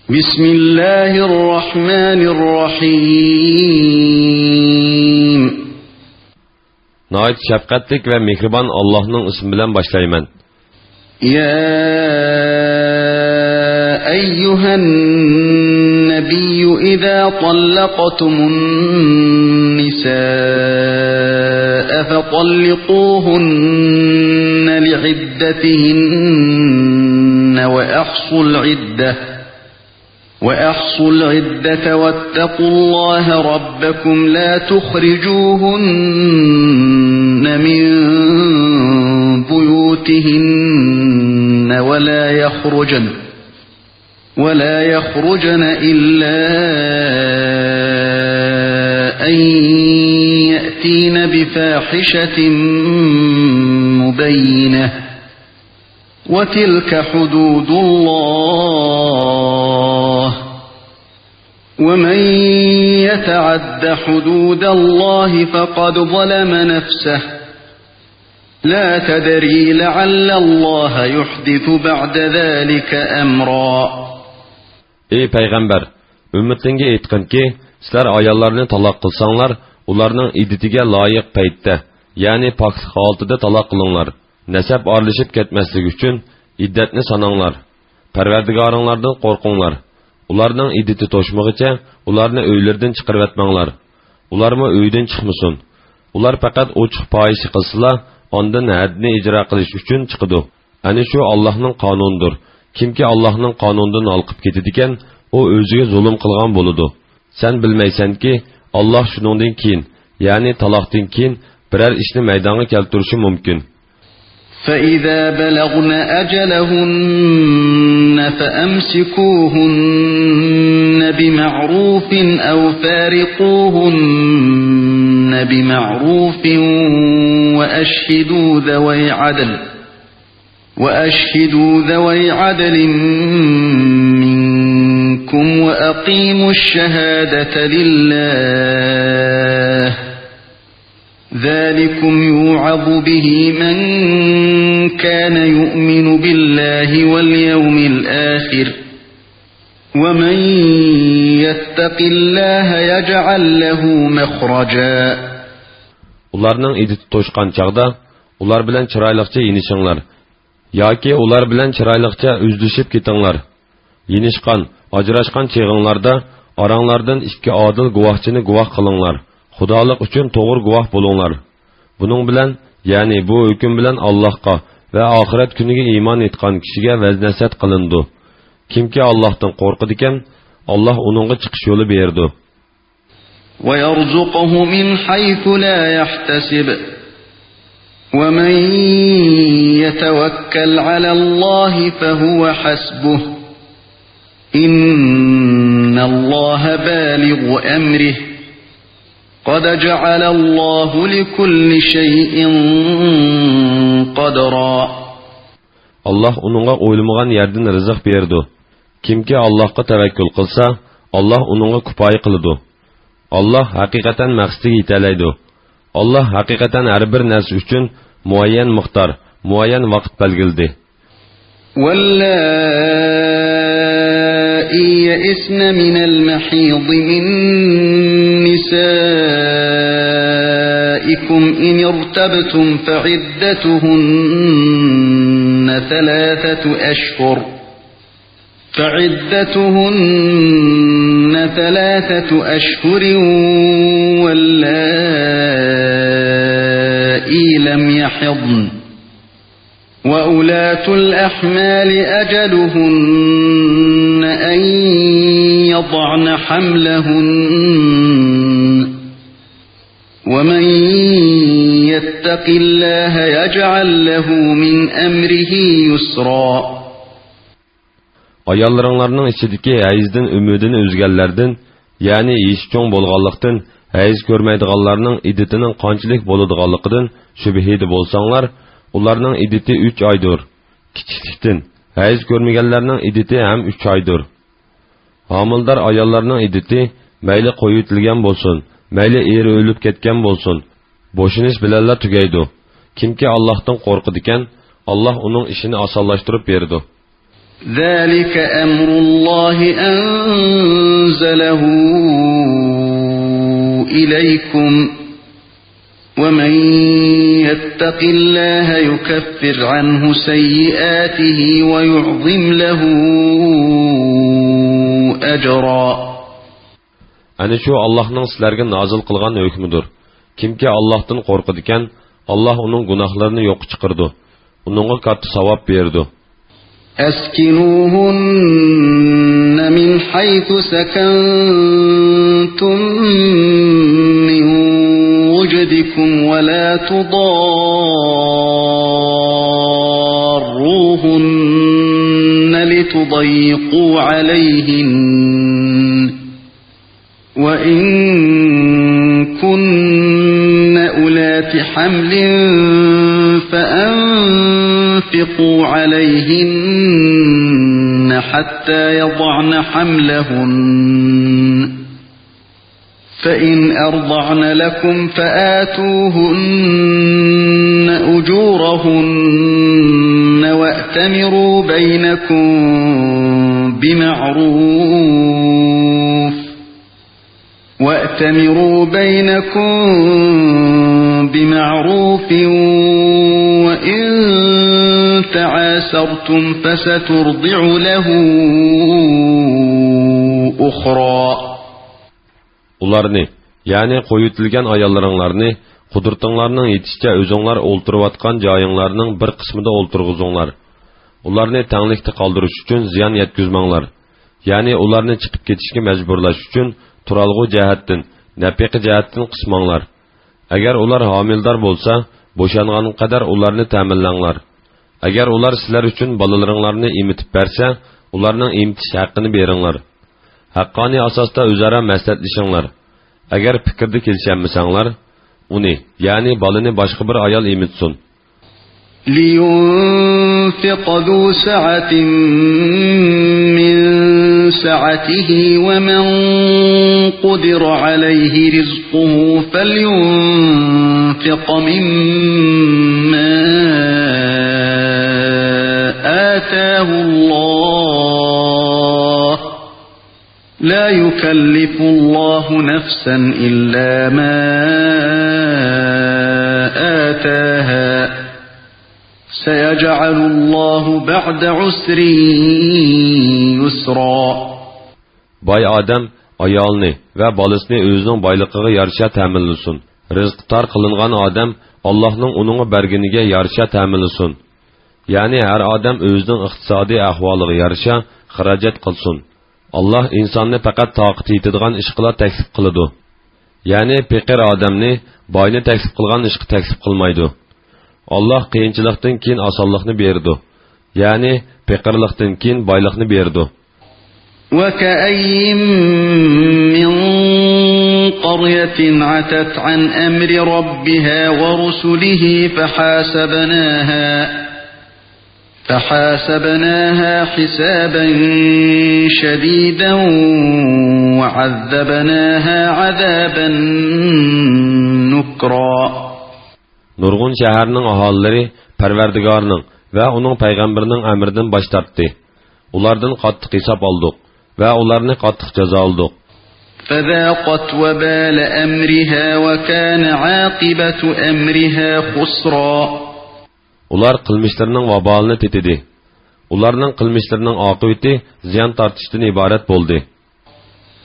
Bismillahirrahmanirrahim. Nəhayət şəfqətlik və mehriban Allah'ın ismi bilan başlayman. Ya eyyuhan nebiyyu izâ tallaqtumun nisâe fetalliquhunne li'iddetihinne ve ahsul iddah. وأحصوا العدة واتقوا الله ربكم لا تخرجوهن من بيوتهن ولا يخرجن إلا أن يأتين بفاحشة مبينة وتلك حدود الله ومن يتعد حدود الله فقد ظلم نفسه لا تدري لعل الله يحدث بعد ذلك أمرا. Ey Peygamber, ümmetinge aytqin ki, sizler ayollarını talaq qilsanglar, ularning iddetiga loyiq paytda, ya'ni poklik holatida talaq qilinglar. Nasab aralashib ketmasligi uchun iddatni sananglar. Parvardigoringlardan qo'rqinglar. Ularning iddeti to'shmag'icha ularni uylaridan chiqarib etmanglar. Ularmi uydan chiqmasin. Ular faqat ochiq fohish qilsalar, ondan hadni ijro qilish uchun chiqadi. Ani shu Allohning qonunidir. Kimki Allohning qonunidan olqib ketadigan, u o'ziga zulm qilgan bo'ladi. Sen bilmaysanki, Alloh shuningdan keyin, ya'ni taloqdan keyin biror ishni maydonga keltirishi mumkin. فَإِذَا بَلَغْنَ أَجَلَهُنَّ فَأَمْسِكُوهُنَّ بِمَعْرُوفٍ أَوْ فَارِقُوهُنَّ بِمَعْرُوفٍ وَأَشْهِدُوا ذَوَيْ عَدْلٍ مِّنكُمْ وَأَقِيمُوا الشَّهَادَةَ لِلَّهِ ذلكم يوعظ به من كان يؤمن بالله واليوم الآخر ومن يتق الله يجعل له مخرجا. Ularning iditi to'shqan chaqda ular bilan chiroyliqcha yinishinglar yoki ular bilan chiroyliqcha uzlishib ketinglar. Yinishqan, ajrashqan cheg'inglarda oranglardan ikki odil guvohchini guvoh qilinglar. Xudolik uchun to'g'ri guvoh bo'linglar. Buning bilan, ya'ni bu hukm bilan Allohga va oxirat kuniga iymon etgan kishiga vaznasat qilindi. Kimki Allohdan qo'rqadi ekan, Alloh uningga chiqish yo'li berdi. Va yarzuquhu min haythu la yahtasib. Va man yatawakkal ala Alloh fa huwa hasbuh. Innalloha balighu amrihi. قد جعل الله لكل شيء قدرا. Allah onunğa o'ylamagan yerdan rizq berdi. Kimki Allohga tavakkul qilsa, Allah onunğa kifoya qiladi. Allah haqiqatan maqsadiga yetalaydi. Allah haqiqatan har bir narsa uchun muayyan miqdor, muayyan vaqt belgildi. واللائي يئسن من المحيض من نسائكم إن ارتبتم فعدتهن ثلاثة أشهر واللائي لم يحضن وأولاة الأحمال أجلهن أن يضعن حملهن ومن يتق الله يجعل له من أمره يسرا. Ayollarning ichidagi hayzdan umidini o'zganlardan, ya'ni ish cho'ng bo'lganlikdan, hayz ko'rmaydiganlarning iddatining qanchalik bo'ladiganligidan shubhida bo'lsanglar, ularning iddati 3 oydir. Kichiklikdan, hayz ko'rmaganlarning iddati ham 3 oydir. Homildor ayollarning iddati mayli qo'yitilgan bo'lsin, mayli eri o'lib ketgan bo'lsin, bo'shinish bilanla tugaydi. Kimki Allohdan qo'rqidi ekan, Alloh uning ishini osonlashtirib berdi. ذلك أمر الله أنزله إليكم ومن يتق الله يكفر عنه سيئاته ويعظم له أجرا. Ani şu Allah'ın sizlerge nazil kılgan hükmüdür. Kimki Allah'tan korkudiken, Allah onun günahlarını yok çıkırdı. Onunla katı savap verdi. أسكنوهن من حيث سكنتم من وجدكم ولا تضاروهن لتضيقوا عليهن وإن كن أولات حمل فأنفقوا عليهن حتى يضعن حملهن فإن أرضعن لكم فآتوهن أجورهن وأتمروا بينكم بمعروف وإن تعاسرتم فسترضع له أخرى. Ularni, yani qo'yitilgan ayollaringlarni qudurtinglarning yetishcha o'zinglar o'ltirayotgan joyinglarning bir qismida o'ltirg'izinglar. Ularni tanglikda qoldirish uchun ziyon yetkazmanglar. Ya'ni ularni chiqib ketishga majburlash uchun turalg'u jihatdan, nafiqa jihatdan qismanglar. Agar ular homildor bo'lsa, bo'shangan qadar ularni ta'minlanglar. Agar ular sizlar uchun bolalaringlarni emitib bersa, ularning emitish haqqini beringlar. Haqqoniy asosda o'zaro maslahatlashinglar. Agar fikrda kelishammasanglar, uni, ya'ni bolani boshqa bir ayol emitsin. لينفق ذو سعة من سعته ومن قدر عليه رزقه فلينفق مما آتاه الله لا يكلف الله نفسا إلا ما آتاها سيجعل الله بعد عسر يسرا. Boy odam ayolni va bolasini o'zining boyligiga yarasha ta'minlasin. Rizq tor qilingan odam Allohning uningga berganiga yarasha ta'minlasin. Ya'ni har odam o'zining iqtisodiy ahvoliga yarasha xarajat qilsin. Allah insonni faqat toqat yetadigan ish qila taklif qiladi. Ya'ni faqir odamni boyni taklif qilgan ishga taklif qilmaydi. Allah qiyinchilikdan keyin osonlikni berdi. Ya'ni faqirlikdan keyin boylikni berdi. وكأين من قرية عتت عن أمر ربها ورسله فحاسبناها حسابا شديدا وعذبناها عذابا نكرا. Nurgun şəhərinin ahalları Pərverdigarının və onun peyğəmbərinin əmrindən baş tartdı. Onlardan qattiq hesab aldıq və onlarını qattiq cəza aldıq. فذاقت وبال أمرها وكان عاقبة أمرها خسرا. Ular qılmışlarının vabalını tetidi. Onlarının qılmışlarının aqibeti ziyan tartışdan ibaret boldu.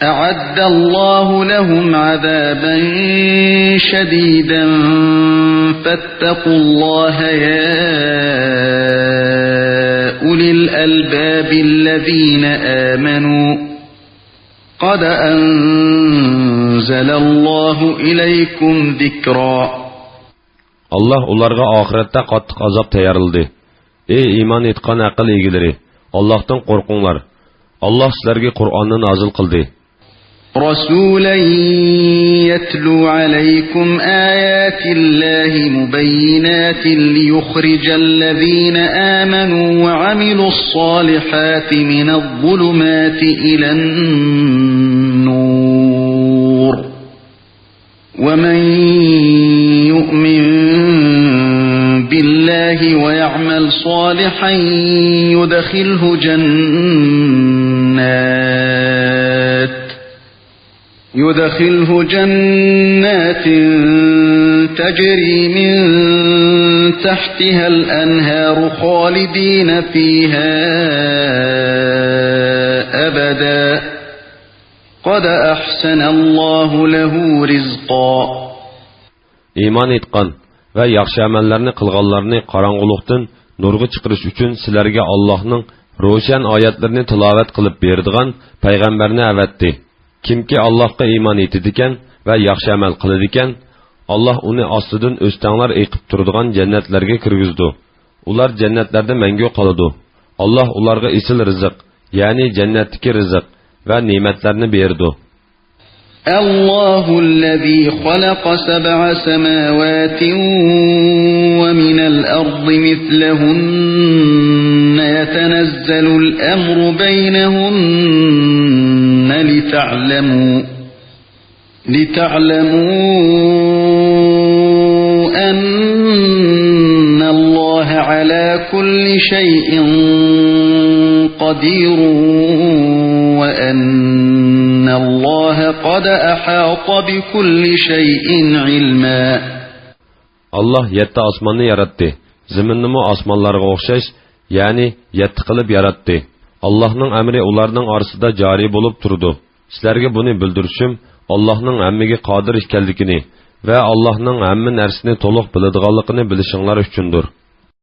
أعد الله لهم عذابا شديدا فاتقوا الله يا أولي الألباب الذين آمنوا قد أنزل الله إليكم ذكرا. Allah ularga ahirette qattiq azap tayarıldı. Ey iman etqan aql egileri, Allah'tan qorqinglar. Allah sizlarga Qur'onni nazil qildi. رسولا يتلو عليكم آيات الله مبينات ليخرج الذين آمنوا وعملوا الصالحات من الظلمات إلى النور ومن يؤمن بالله ويعمل صالحا يدخله جنات تجري من تحتها الأنهار خالدين فيها أبدا قد أحسن الله له رزقا. İman etqan ve yaxşı amallarni qilganlarni qorong'ulikdan nurga chiqarish uchun sizlarga Allohning ro'shan oyatlarini tilovat qilib beradigan payg'ambarni avatdi. Kimki Allohga iymon etadigan va yaxshi amal qiladigan, Alloh uni ostidan o'stanglar eqib turadigan jannatlarga kirgizdi. Ular jannatlarda mangu qoladi. Alloh ularga isil rizq, ya'ni jannatdagi rizq va ne'matlarni berdi. Allohul-lezî xalaqa sab'a semâvâtin ve minel ardı mislehunne yetenezzelul emru beynehunne لتعلموا أن الله على كل شيء قدير وأن الله قد أحاط بكل شيء علما. Allah 7 osmonni yaratdi. Zaminni mo osmonlarga o'xshash, ya'ni 7 qilib yaratdi. Allohning amri ularning orasida joriy bo'lib turdi. Sizlarga buni bildirishim Allohning hammaga qodir ekanligini va Allohning hamma narsani to'liq biladiganligini bilishinglar uchundir.